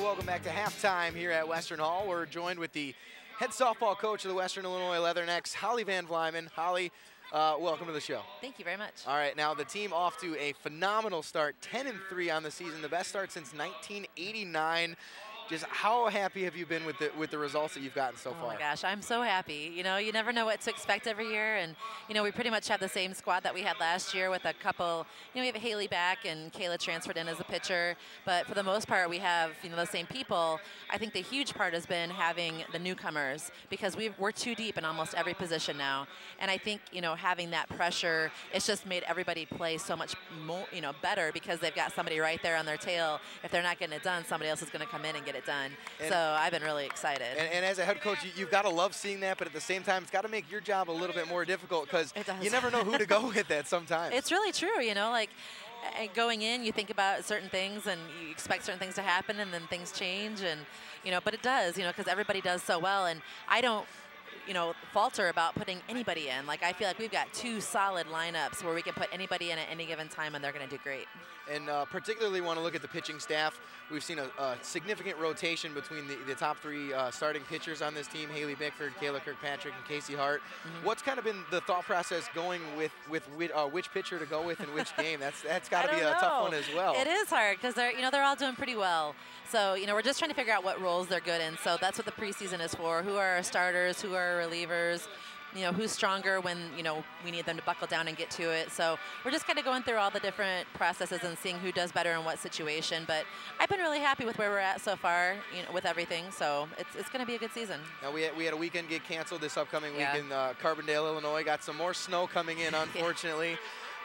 welcome back to halftime here at Western Hall. We're joined with the head softball coach of the Western Illinois Leathernecks, Holly Van Vlymen. Holly, welcome to the show. Thank you very much. All right, now the team off to a phenomenal start, 10-3 on the season, the best start since 1989. Just how happy have you been with the results that you've gotten so far? Oh my gosh, I'm so happy. You know, you never know what to expect every year, and you know, we pretty much have the same squad that we had last year with a couple. You know, we have Haley back and Kayla transferred in as a pitcher, but for the most part, we have the same people. I think the huge part has been having the newcomers because we're too deep in almost every position now, and I think having that pressure, it's just made everybody play so much more, better because they've got somebody right there on their tail. If they're not getting it done, somebody else is going to come in and get it done. And so I've been really excited. And as a head coach, you've got to love seeing that, but at the same time, it's got to make your job a little bit more difficult because you never know who to go with that sometimes. It's really true, like going in, you think about certain things and you expect certain things to happen, and then things change, and but it does, because everybody does so well, and I don't falter about putting anybody in. Like, I feel like we've got two solid lineups where we can put anybody in at any given time and they're going to do great. And particularly want to look at the pitching staff. We've seen a significant rotation between the top three starting pitchers on this team, Haley Bickford, Kayla Kirkpatrick, and Casey Hart. What's kind of been the thought process going with which pitcher to go with in which game? That's got to be a tough one as well. It is hard because they're all doing pretty well. So, we're just trying to figure out what roles they're good in. So that's what the preseason is for. Who are our starters? Who are our relievers? Who's stronger when, we need them to buckle down and get to it. So we're just kind of going through all the different processes and seeing who does better in what situation. But I've been really happy with where we're at so far, with everything. So it's going to be a good season. Now, we had a weekend get canceled this upcoming week in Carbondale, Illinois. Got some more snow coming in, unfortunately.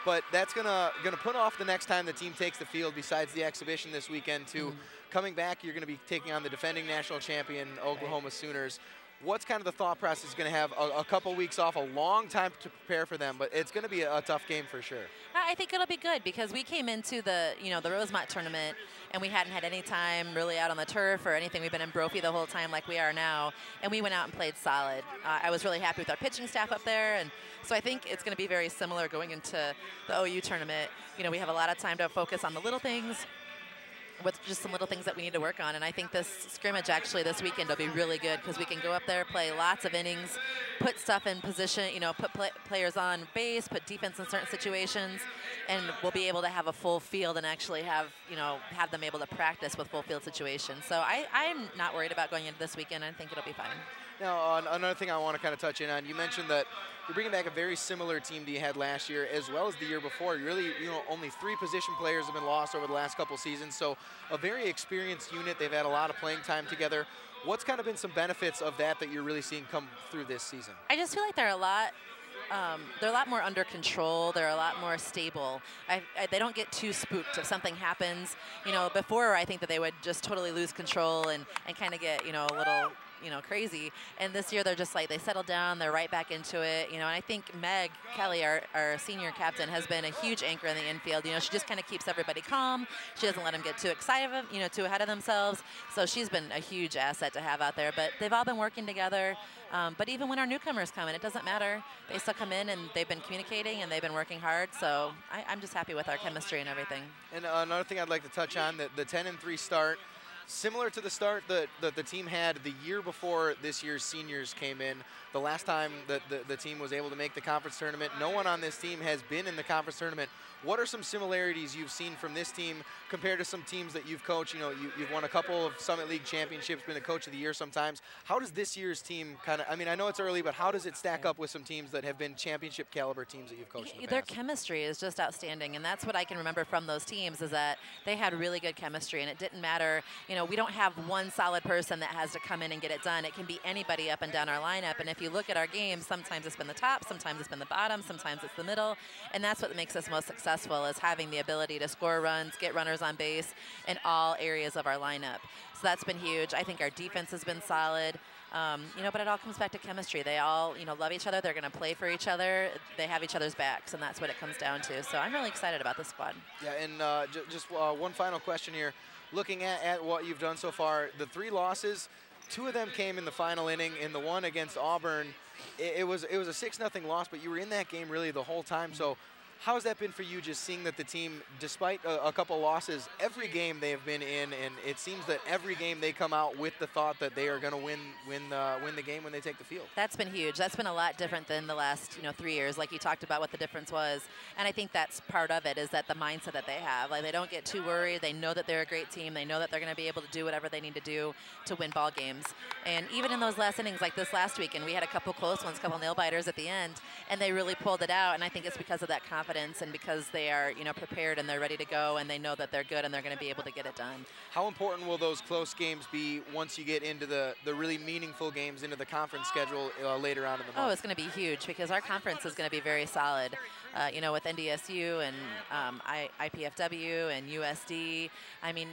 But that's gonna put off the next time the team takes the field besides the exhibition this weekend to coming back. You're going to be taking on the defending national champion Oklahoma Sooners. What's kind of the thought process? Going to have a couple weeks off, a long time to prepare for them, but it's going to be a tough game for sure. I think it'll be good because we came into the Rosemont tournament and we hadn't had any time really out on the turf or anything. We've been in Brophy the whole time like we are now, and we went out and played solid. I was really happy with our pitching staff up there, and so I think it's going to be very similar going into the OU tournament. We have a lot of time to focus on the little things, with just some little things that we need to work on. And I think this scrimmage actually this weekend will be really good because we can go up there, play lots of innings, put stuff in position, put players on base, put defense in certain situations, and we'll be able to have a full field and actually have them able to practice with full field situations. So I'm not worried about going into this weekend. I think it'll be fine. Now, another thing I want to kind of touch in on, you mentioned that you're bringing back a very similar team to you had last year as well as the year before. Really, only 3 position players have been lost over the last couple seasons, so a very experienced unit. They've had a lot of playing time together. What's kind of been some benefits of that you're really seeing come through this season? I just feel like they're a lot more under control. They're a lot more stable. They don't get too spooked if something happens. Before I think that they would just totally lose control and kind of get, a little, crazy. And this year they're just like, they settle down, they're right back into it. And I think Meg Kelly, our senior captain, has been a huge anchor in the infield. She just kind of keeps everybody calm. She doesn't let them get too excited, too ahead of themselves. So she's been a huge asset to have out there. But they've all been working together. But even when our newcomers come in, it doesn't matter. They still come in and they've been communicating and they've been working hard. So I'm just happy with our chemistry and everything. And another thing I'd like to touch on, the 10-3 start, similar to the start that the team had the year before this year's seniors came in. The last time that the team was able to make the conference tournament, no one on this team has been in the conference tournament. What are some similarities you've seen from this team compared to some teams that you've coached? You've won a couple of Summit League championships, been the coach of the year sometimes. How does this year's team kind of, I know it's early, but how does it stack up with some teams that have been championship caliber teams that you've coached in the past? Their chemistry is just outstanding, and that's what I can remember from those teams is that they had really good chemistry, and it didn't matter. We don't have one solid person that has to come in and get it done. It can be anybody up and down our lineup, and if you look at our games, sometimes it's been the top, sometimes it's been the bottom, sometimes it's the middle, and that's what makes us most successful, is having the ability to score runs, get runners on base in all areas of our lineup. So that's been huge. I think our defense has been solid, but it all comes back to chemistry. They all, love each other. They're going to play for each other. They have each other's backs, and that's what it comes down to. So I'm really excited about this squad. Yeah, and just one final question here. Looking at what you've done so far, the 3 losses, 2 of them came in the final inning. In the one against Auburn, it was a 6-0 loss, but you were in that game really the whole time. So How has that been for you, just seeing that the team, despite a couple losses, every game they have been in, and it seems that every game they come out with the thought that they are going to win the game when they take the field? That's been huge. That's been a lot different than the last 3 years. Like you talked about what the difference was, and I think that's part of it, is that the mindset that they have. Like they don't get too worried. They know that they're a great team. They know that they're going to be able to do whatever they need to do to win ball games. And even in those last innings, like this last week, and we had a couple close ones, a couple nail biters at the end, and they really pulled it out. And I think it's because of that confidence and because they are, prepared and they're ready to go and they know that they're good and they're going to be able to get it done. How important will those close games be once you get into the really meaningful games, into the conference schedule later on in the month? Oh, it's going to be huge because our conference is going to be very solid. With NDSU and IPFW and USD. I mean,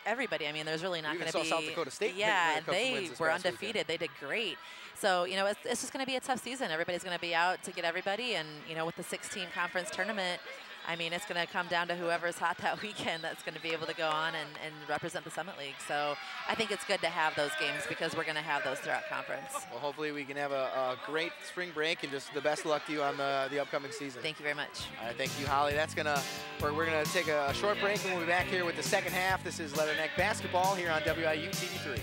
everybody. I mean, there's really not going to be. South Dakota State. Yeah, they were undefeated. They did great. So, it's just going to be a tough season. Everybody's going to be out to get everybody. And, with the 16 conference tournament, I mean, it's going to come down to whoever's hot that weekend that's going to be able to go on and represent the Summit League. So I think it's good to have those games because we're going to have those throughout conference. Well, hopefully we can have a great spring break and just the best of luck to you on the upcoming season. Thank you very much. All right, thank you, Holly. We're going to take a short break and we'll be back here with the second half. This is Leatherneck Basketball here on WIU TV3.